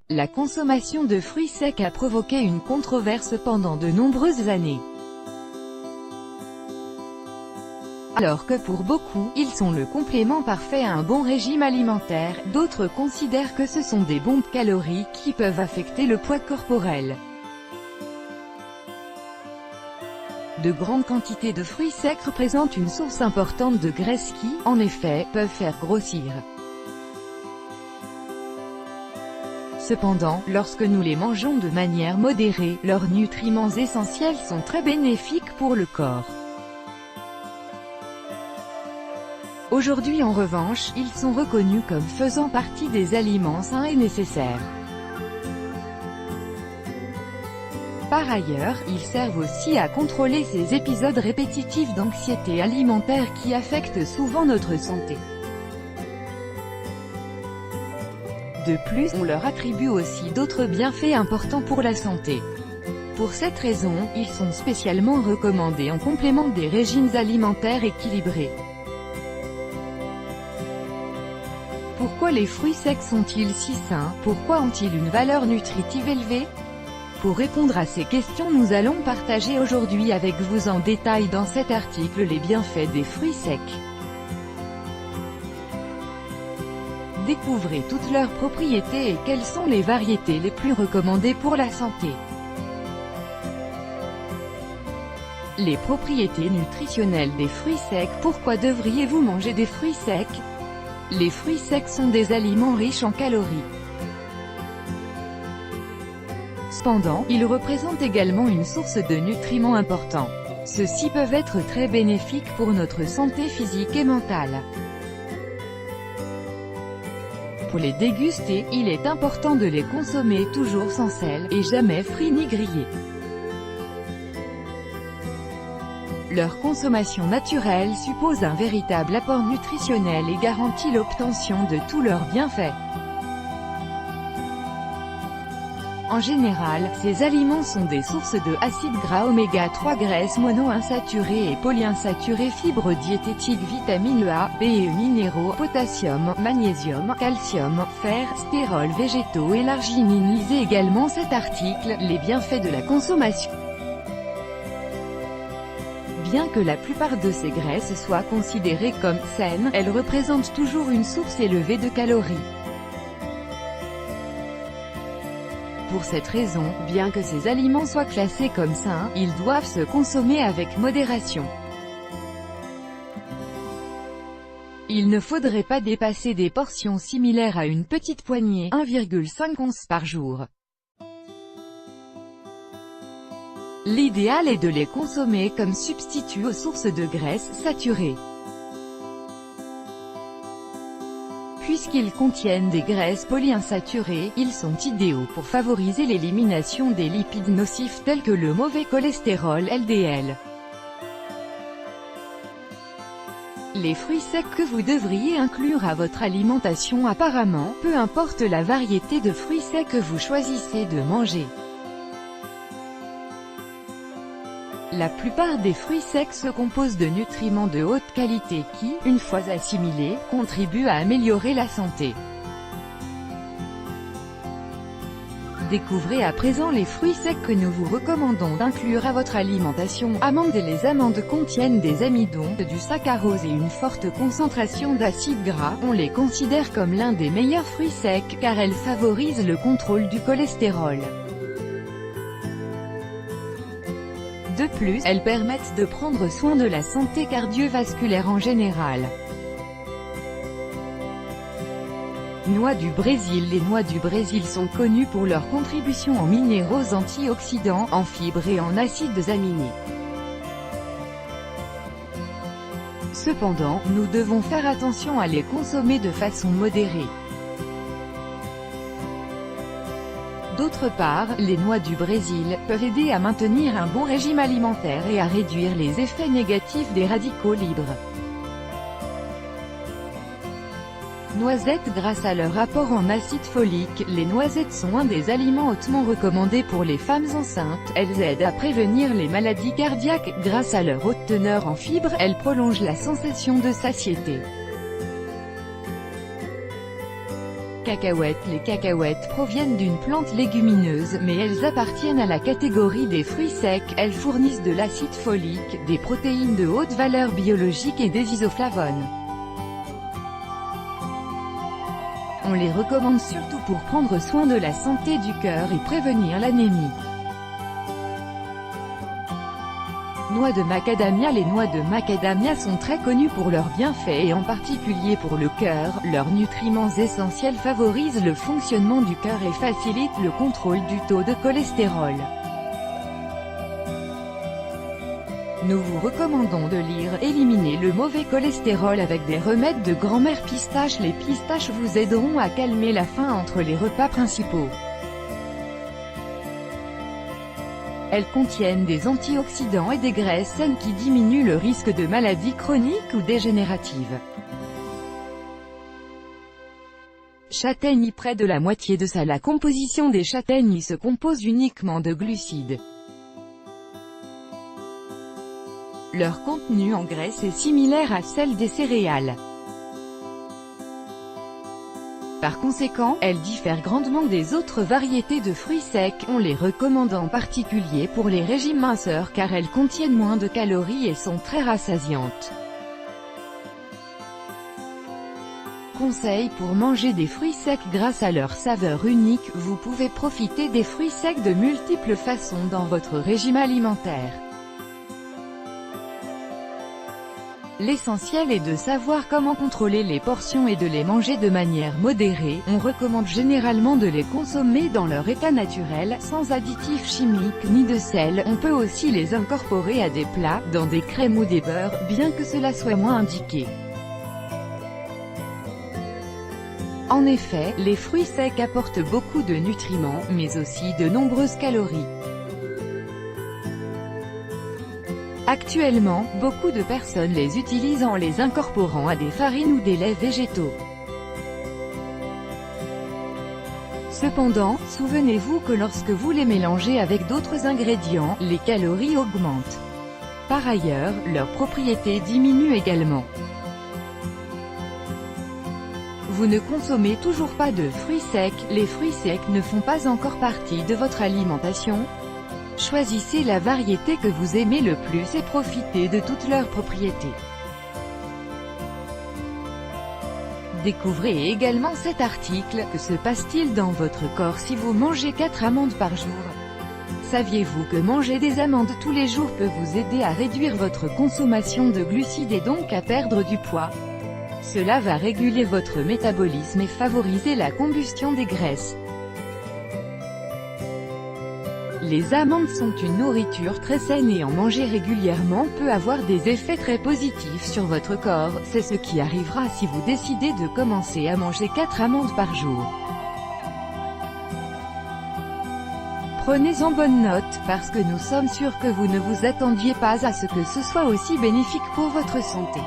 La consommation de fruits secs a provoqué une controverse pendant de nombreuses années. Alors que pour beaucoup, ils sont le complément parfait à un bon régime alimentaire, d'autres considèrent que ce sont des bombes caloriques qui peuvent affecter le poids corporel. De grandes quantités de fruits secs représentent une source importante de graisse qui, en effet, peuvent faire grossir. Cependant, lorsque nous les mangeons de manière modérée, leurs nutriments essentiels sont très bénéfiques pour le corps. Aujourd'hui en revanche, ils sont reconnus comme faisant partie des aliments sains et nécessaires. Par ailleurs, ils servent aussi à contrôler ces épisodes répétitifs d'anxiété alimentaire qui affectent souvent notre santé. De plus, on leur attribue aussi d'autres bienfaits importants pour la santé. Pour cette raison, ils sont spécialement recommandés en complément des régimes alimentaires équilibrés. Pourquoi les fruits secs sont-ils si sains? Pourquoi ont-ils une valeur nutritive élevée? Pour répondre à ces questions, nous allons partager aujourd'hui avec vous en détail dans cet article les bienfaits des fruits secs. Découvrez toutes leurs propriétés et quelles sont les variétés les plus recommandées pour la santé. Les propriétés nutritionnelles des fruits secs. Pourquoi devriez-vous manger des fruits secs? Les fruits secs sont des aliments riches en calories. Cependant, ils représentent également une source de nutriments importants. Ceux-ci peuvent être très bénéfiques pour notre santé physique et mentale. Pour les déguster, il est important de les consommer toujours sans sel, et jamais frits ni grillés. Leur consommation naturelle suppose un véritable apport nutritionnel et garantit l'obtention de tous leurs bienfaits. En général, ces aliments sont des sources de acides gras oméga 3, graisses monoinsaturées et polyinsaturées, fibres diététiques, vitamines A, B et E, minéraux, potassium, magnésium, calcium, fer, stérols végétaux et l'arginine. Lisez également cet article, les bienfaits de la consommation. Bien que la plupart de ces graisses soient considérées comme saines, elles représentent toujours une source élevée de calories. Pour cette raison, bien que ces aliments soient classés comme sains, ils doivent se consommer avec modération. Il ne faudrait pas dépasser des portions similaires à une petite poignée, 1,5 onces par jour. L'idéal est de les consommer comme substitut aux sources de graisses saturées. Puisqu'ils contiennent des graisses polyinsaturées, ils sont idéaux pour favoriser l'élimination des lipides nocifs tels que le mauvais cholestérol LDL. Les fruits secs que vous devriez inclure à votre alimentation. Apparemment, peu importe la variété de fruits secs que vous choisissez de manger. La plupart des fruits secs se composent de nutriments de haute qualité qui, une fois assimilés, contribuent à améliorer la santé. Découvrez à présent les fruits secs que nous vous recommandons d'inclure à votre alimentation. Amandes. Les amandes contiennent des amidons, du saccharose et une forte concentration d'acides gras. On les considère comme l'un des meilleurs fruits secs, car elles favorisent le contrôle du cholestérol. De plus, elles permettent de prendre soin de la santé cardiovasculaire en général. Noix du Brésil. Les noix du Brésil sont connues pour leur contribution en minéraux antioxydants, en fibres et en acides aminés. Cependant, nous devons faire attention à les consommer de façon modérée. D'autre part, les noix du Brésil peuvent aider à maintenir un bon régime alimentaire et à réduire les effets négatifs des radicaux libres. Noisettes. Grâce à leur apport en acide folique, les noisettes sont un des aliments hautement recommandés pour les femmes enceintes. Elles aident à prévenir les maladies cardiaques. Grâce à leur haute teneur en fibres, elles prolongent la sensation de satiété. Cacahuètes. Les cacahuètes proviennent d'une plante légumineuse, mais elles appartiennent à la catégorie des fruits secs. Elles fournissent de l'acide folique, des protéines de haute valeur biologique et des isoflavones. On les recommande surtout pour prendre soin de la santé du cœur et prévenir l'anémie. Noix de macadamia. Les noix de macadamia sont très connues pour leurs bienfaits et en particulier pour le cœur. Leurs nutriments essentiels favorisent le fonctionnement du cœur et facilitent le contrôle du taux de cholestérol. Nous vous recommandons de lire « Éliminer le mauvais cholestérol avec des remèdes de grand-mère pistache ». Les pistaches vous aideront à calmer la faim entre les repas principaux. Elles contiennent des antioxydants et des graisses saines qui diminuent le risque de maladies chroniques ou dégénératives. Châtaigne. Près de la moitié de la composition des châtaignes se compose uniquement de glucides. Leur contenu en graisse est similaire à celle des céréales. Par conséquent, elles diffèrent grandement des autres variétés de fruits secs. On les recommande en particulier pour les régimes minceurs car elles contiennent moins de calories et sont très rassasiantes. Conseil pour manger des fruits secs. Grâce à leur saveur unique, vous pouvez profiter des fruits secs de multiples façons dans votre régime alimentaire. L'essentiel est de savoir comment contrôler les portions et de les manger de manière modérée. On recommande généralement de les consommer dans leur état naturel, sans additifs chimiques ni de sel. On peut aussi les incorporer à des plats, dans des crèmes ou des beurres, bien que cela soit moins indiqué. En effet, les fruits secs apportent beaucoup de nutriments, mais aussi de nombreuses calories. Actuellement, beaucoup de personnes les utilisent en les incorporant à des farines ou des laits végétaux. Cependant, souvenez-vous que lorsque vous les mélangez avec d'autres ingrédients, les calories augmentent. Par ailleurs, leurs propriétés diminuent également. Vous ne consommez toujours pas de fruits secs. Les fruits secs ne font pas encore partie de votre alimentation. Choisissez la variété que vous aimez le plus et profitez de toutes leurs propriétés. Découvrez également cet article. Que se passe-t-il dans votre corps si vous mangez 4 amandes par jour? Saviez-vous que manger des amandes tous les jours peut vous aider à réduire votre consommation de glucides et donc à perdre du poids? Cela va réguler votre métabolisme et favoriser la combustion des graisses. Les amandes sont une nourriture très saine et en manger régulièrement peut avoir des effets très positifs sur votre corps. C'est ce qui arrivera si vous décidez de commencer à manger 4 amandes par jour. Prenez-en bonne note, parce que nous sommes sûrs que vous ne vous attendiez pas à ce que ce soit aussi bénéfique pour votre santé.